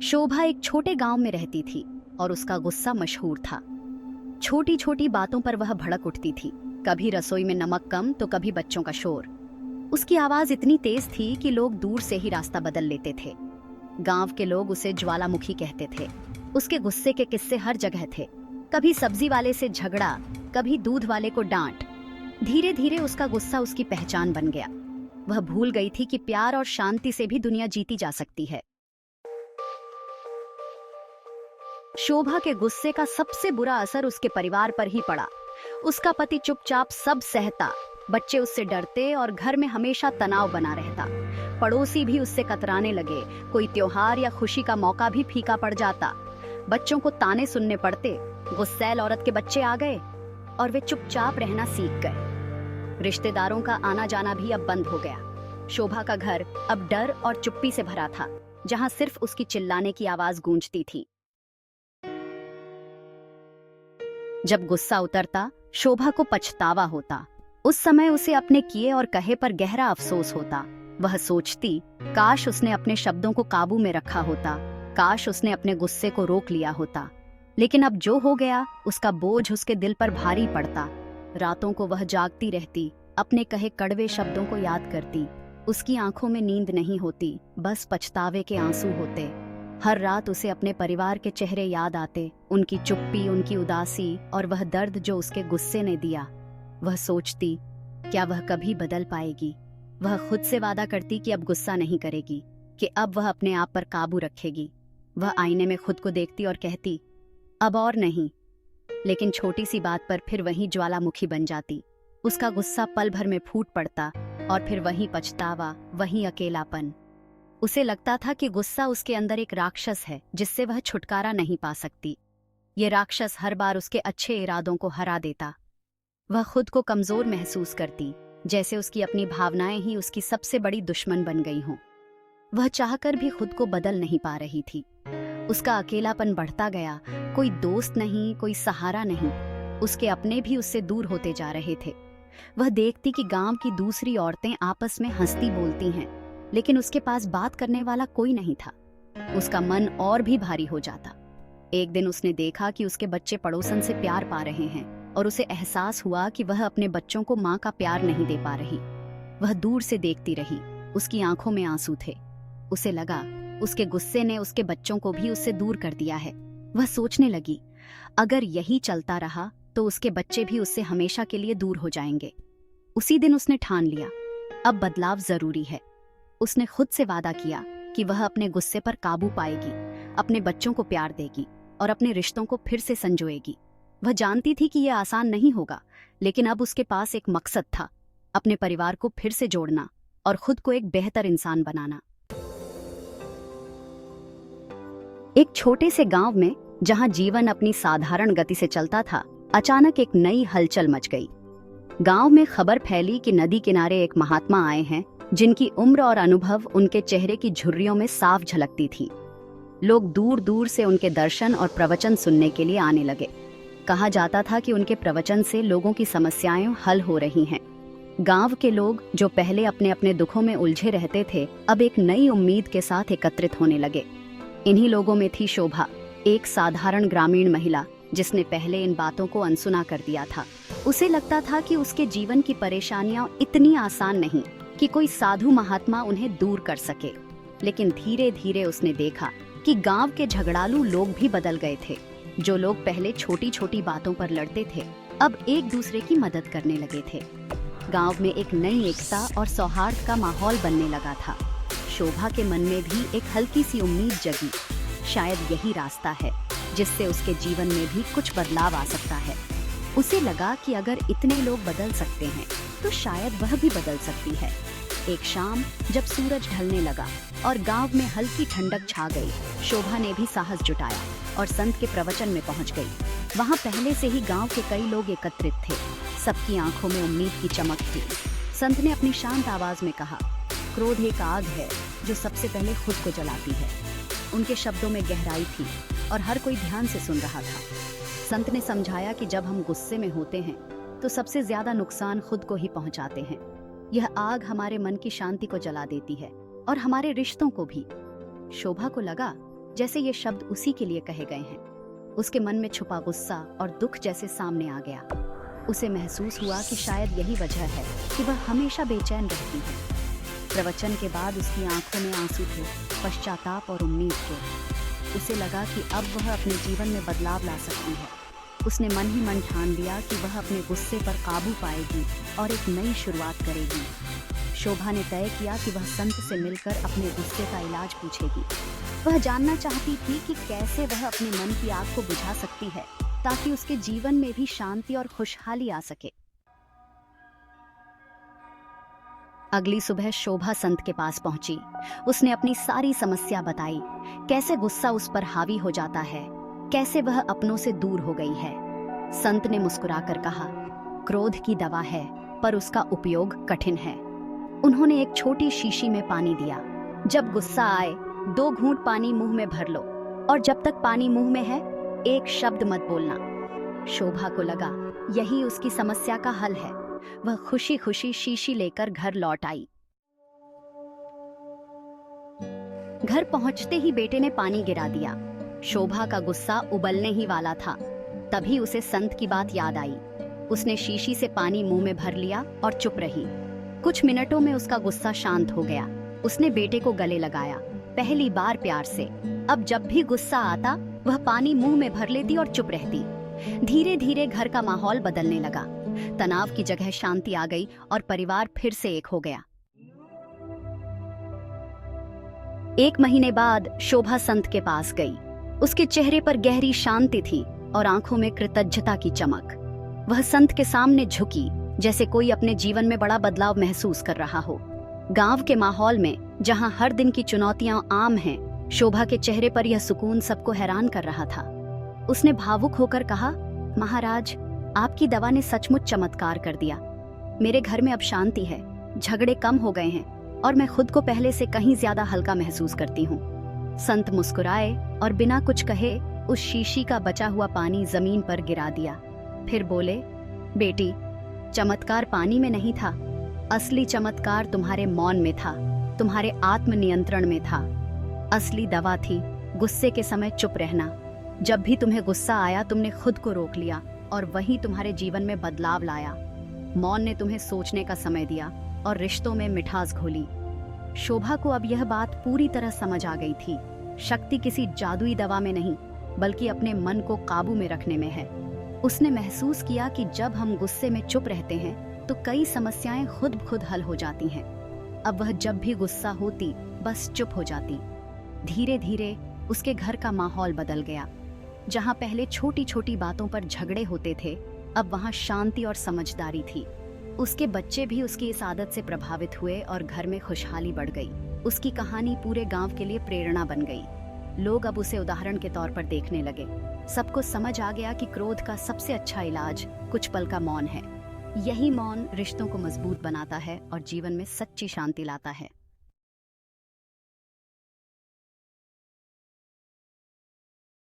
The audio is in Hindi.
शोभा एक छोटे गांव में रहती थी और उसका गुस्सा मशहूर था। छोटी छोटी बातों पर वह भड़क उठती थी। कभी रसोई में नमक कम तो कभी बच्चों का शोर। उसकी आवाज इतनी तेज थी कि लोग दूर से ही रास्ता बदल लेते थे। गांव के लोग उसे ज्वालामुखी कहते थे। उसके गुस्से के किस्से हर जगह थे। कभी सब्जी वाले से झगड़ा, कभी दूध वाले को डांट। धीरे धीरे उसका गुस्सा उसकी पहचान बन गया। वह भूल गई थी कि प्यार और शांति से भी दुनिया जीती जा सकती है। शोभा के गुस्से का सबसे बुरा असर उसके परिवार पर ही पड़ा। उसका पति चुपचाप सब सहता, बच्चे उससे डरते और घर में हमेशा तनाव बना रहता। पड़ोसी भी उससे कतराने लगे। कोई त्योहार या खुशी का मौका भी फीका पड़ जाता। बच्चों को ताने सुनने पड़ते। गुस्सैल औरत के बच्चे आ गए और वे चुपचाप रहना सीख गए। रिश्तेदारों का आना जाना भी अब बंद हो गया। शोभा का घर अब डर और चुप्पी से भरा था, जहां सिर्फ उसकी चिल्लाने की आवाज गूंजती थी। जब गुस्सा उतरता, शोभा को पछतावा होता। उस समय उसे अपने किए और कहे पर गहरा अफसोस होता। वह सोचती, काश उसने अपने शब्दों को काबू में रखा होता, काश उसने अपने गुस्से को रोक लिया होता। लेकिन अब जो हो गया, उसका बोझ उसके दिल पर भारी पड़ता। रातों को वह जागती रहती, अपने कहे कड़वे शब्दों को याद करती। उसकी आंखों में नींद नहीं होती, बस पछतावे के आंसू होते। हर रात उसे अपने परिवार के चेहरे याद आते, उनकी चुप्पी, उनकी उदासी और वह दर्द जो उसके गुस्से ने दिया। वह सोचती, क्या वह कभी बदल पाएगी? वह खुद से वादा करती कि अब गुस्सा नहीं करेगी, कि अब वह अपने आप पर काबू रखेगी। वह आईने में खुद को देखती और कहती, अब और नहीं। लेकिन छोटी सी बात पर फिर वही ज्वालामुखी बन जाती। उसका गुस्सा पल भर में फूट पड़ता और फिर वही पछतावा, वही अकेलापन। उसे लगता था कि गुस्सा उसके अंदर एक राक्षस है जिससे वह छुटकारा नहीं पा सकती। ये राक्षस हर बार उसके अच्छे इरादों को हरा देता। वह खुद को कमजोर महसूस करती, जैसे उसकी अपनी भावनाएं ही उसकी सबसे बड़ी दुश्मन बन गई हों। वह चाहकर भी खुद को बदल नहीं पा रही थी। उसका अकेलापन बढ़ता गया। कोई दोस्त नहीं, कोई सहारा नहीं। उसके अपने भी उससे दूर होते जा रहे थे। वह देखती कि गांव की दूसरी औरतें आपस में हंसती बोलती हैं, लेकिन उसके पास बात करने वाला कोई नहीं था। उसका मन और भी भारी हो जाता। एक दिन उसने देखा कि उसके बच्चे पड़ोसन से प्यार पा रहे हैं और उसे एहसास हुआ कि वह अपने बच्चों को माँ का प्यार नहीं दे पा रही। वह दूर से देखती रही, उसकी आंखों में आंसू थे। उसे लगा, उसके गुस्से ने उसके बच्चों को भी उससे दूर कर दिया है। वह सोचने लगी, अगर यही चलता रहा तो उसके बच्चे भी उससे हमेशा के लिए दूर हो जाएंगे। उसी दिन उसने ठान लिया, अब बदलाव जरूरी है। उसने खुद से वादा किया कि वह अपने गुस्से पर काबू पाएगी, अपने बच्चों को प्यार देगी और अपने रिश्तों को फिर से संजोएगी। वह जानती थी कि यह आसान नहीं होगा, लेकिन अब उसके पास एक मकसद था, अपने परिवार को फिर से जोड़ना और खुद को एक बेहतर इंसान बनाना। एक छोटे से गांव में, जहां जीवन अपनी साधारण गति से चलता था, अचानक एक नई हलचल मच गई। गांव में खबर फैली कि नदी किनारे एक महात्मा आए हैं, जिनकी उम्र और अनुभव उनके चेहरे की झुर्रियों में साफ झलकती थी। लोग दूर दूर से उनके दर्शन और प्रवचन सुनने के लिए आने लगे। कहा जाता था कि उनके प्रवचन से लोगों की समस्याएं हल हो रही हैं। गांव के लोग, जो पहले अपने अपने दुखों में उलझे रहते थे, अब एक नई उम्मीद के साथ एकत्रित होने लगे। इन्हीं लोगों में थी शोभा, एक साधारण ग्रामीण महिला जिसने पहले इन बातों को अनसुना कर दिया था। उसे लगता था कि उसके जीवन की परेशानियां इतनी आसान नहीं कि कोई साधु महात्मा उन्हें दूर कर सके। लेकिन धीरे धीरे उसने देखा कि गांव के झगड़ालू लोग भी बदल गए थे। जो लोग पहले छोटी छोटी बातों पर लड़ते थे, अब एक दूसरे की मदद करने लगे थे। गांव में एक नई एकता और सौहार्द का माहौल बनने लगा था। शोभा के मन में भी एक हल्की सी उम्मीद जगी। शायद यही रास्ता है जिससे उसके जीवन में भी कुछ बदलाव आ सकता है। उसे लगा कि अगर इतने लोग बदल सकते हैं तो शायद वह भी बदल सकती है। एक शाम जब सूरज ढलने लगा और गांव में हल्की ठंडक छा गई, शोभा ने भी साहस जुटाया और संत के प्रवचन में पहुंच गई। वहां पहले से ही गांव के कई लोग एकत्रित थे। सबकी आंखों में उम्मीद की चमक थी। संत ने अपनी शांत आवाज में कहा, क्रोध एक आग है जो सबसे पहले खुद को जलाती है। उनके शब्दों में गहराई थी और हर कोई ध्यान से सुन रहा था। संत ने समझाया कि जब हम गुस्से में होते हैं तो सबसे ज्यादा नुकसान खुद को ही पहुंचाते हैं। यह आग हमारे मन की शांति को जला देती है और हमारे रिश्तों को भी। शोभा को लगा जैसे ये शब्द उसी के लिए कहे गए हैं। उसके मन में छुपा गुस्सा और दुख जैसे सामने आ गया। उसे महसूस हुआ कि शायद यही वजह है कि वह हमेशा बेचैन रहती है। प्रवचन के बाद उसकी आंखों में आंसू थे, पश्चाताप और उम्मीद के। उसे लगा कि अब वह अपने जीवन में बदलाव ला सकती है। उसने मन ही मन ठान लिया कि वह अपने गुस्से पर काबू पाएगी और एक नई शुरुआत करेगी। शोभा ने तय किया कि वह संत से मिलकर अपने गुस्से का इलाज पूछेगी। वह जानना चाहती थी कि कैसे वह अपने मन की आग को बुझा सकती है, ताकि उसके जीवन में भी शांति और खुशहाली आ सके। अगली सुबह शोभा संत के पास पहुंची। उसने अपनी सारी समस्या बताई, कैसे गुस्सा उस पर हावी हो जाता है, कैसे वह अपनों से दूर हो गई है। संत ने मुस्कुराकर कहा, क्रोध की दवा है, पर उसका उपयोग कठिन है। उन्होंने एक छोटी शीशी में पानी दिया। जब गुस्सा आए 2 घूंट पानी मुंह में भर लो, और जब तक पानी मुंह में है एक शब्द मत बोलना। शोभा को लगा यही उसकी समस्या का हल है। वह खुशी खुशी शीशी लेकर घर लौट आई। घर पहुंचते ही बेटे ने पानी गिरा दिया। शोभा का गुस्सा उबलने ही वाला था। तभी उसे संत की बात याद आई। उसने शीशी से पानी मुंह में भर लिया और चुप रही। कुछ मिनटों में उसका गुस्सा शांत हो गया। उसने बेटे को गले लगाया, पहली बार प्यार से। अब जब भी गुस्सा आता वह पानी मुंह में भर लेती और चुप रहती। धीरे धीरे घर का माहौल बदलने लगा। तनाव की जगह शांति आ गई और परिवार फिर से एक हो गया। 1 महीने बाद शोभा संत के पास गई। उसके चेहरे पर गहरी शांति थी और आंखों में कृतज्ञता की चमक। वह संत के सामने झुकी, जैसे कोई अपने जीवन में बड़ा बदलाव महसूस कर रहा हो। गांव के माहौल में, जहां हर दिन की चुनौतियां आम हैं, शोभा के चेहरे पर यह सुकून सबको हैरान कर रहा था। उसने भावुक होकर कहा, महाराज, आपकी दवा ने सचमुच चमत्कार कर दिया। मेरे घर में अब शांति है, झगड़े कम हो गए हैं और मैं खुद को पहले से कहीं ज्यादा हल्का महसूस करती हूँ। संत मुस्कुराए और बिना कुछ कहे उस शीशी का बचा हुआ पानी जमीन पर गिरा दिया। फिर बोले, बेटी, चमत्कार पानी में नहीं था, असली चमत्कार तुम्हारे मौन में था, तुम्हारे आत्मनियंत्रण में था। असली दवा थी गुस्से के समय चुप रहना। जब भी तुम्हें गुस्सा आया तुमने खुद को रोक लिया और वही तुम्हारे जीवन में बदलाव लाया। मौन ने तुम्हें सोचने का समय दिया और रिश्तों में मिठास घोली। शोभा को अब यह बात पूरी तरह समझ आ गई थी। शक्ति किसी जादुई दवा में नहीं, बल्कि अपने मन को काबू में रखने में है। उसने महसूस किया कि जब हम गुस्से में चुप रहते हैं तो कई समस्याएं खुद खुद हल हो जाती हैं। अब वह जब भी गुस्सा होती बस चुप हो जाती। धीरे धीरे उसके घर का माहौल बदल गया। जहां पहले छोटी छोटी बातों पर झगड़े होते थे, अब वहां शांति और समझदारी थी। उसके बच्चे भी उसकी इस आदत से प्रभावित हुए और घर में खुशहाली बढ़ गई। उसकी कहानी पूरे गांव के लिए प्रेरणा बन गई। लोग अब उसे उदाहरण के तौर पर देखने लगे। सबको समझ आ गया कि क्रोध का सबसे अच्छा इलाज कुछ पल का मौन है। यही मौन रिश्तों को मजबूत बनाता है और जीवन में सच्ची शांति लाता है।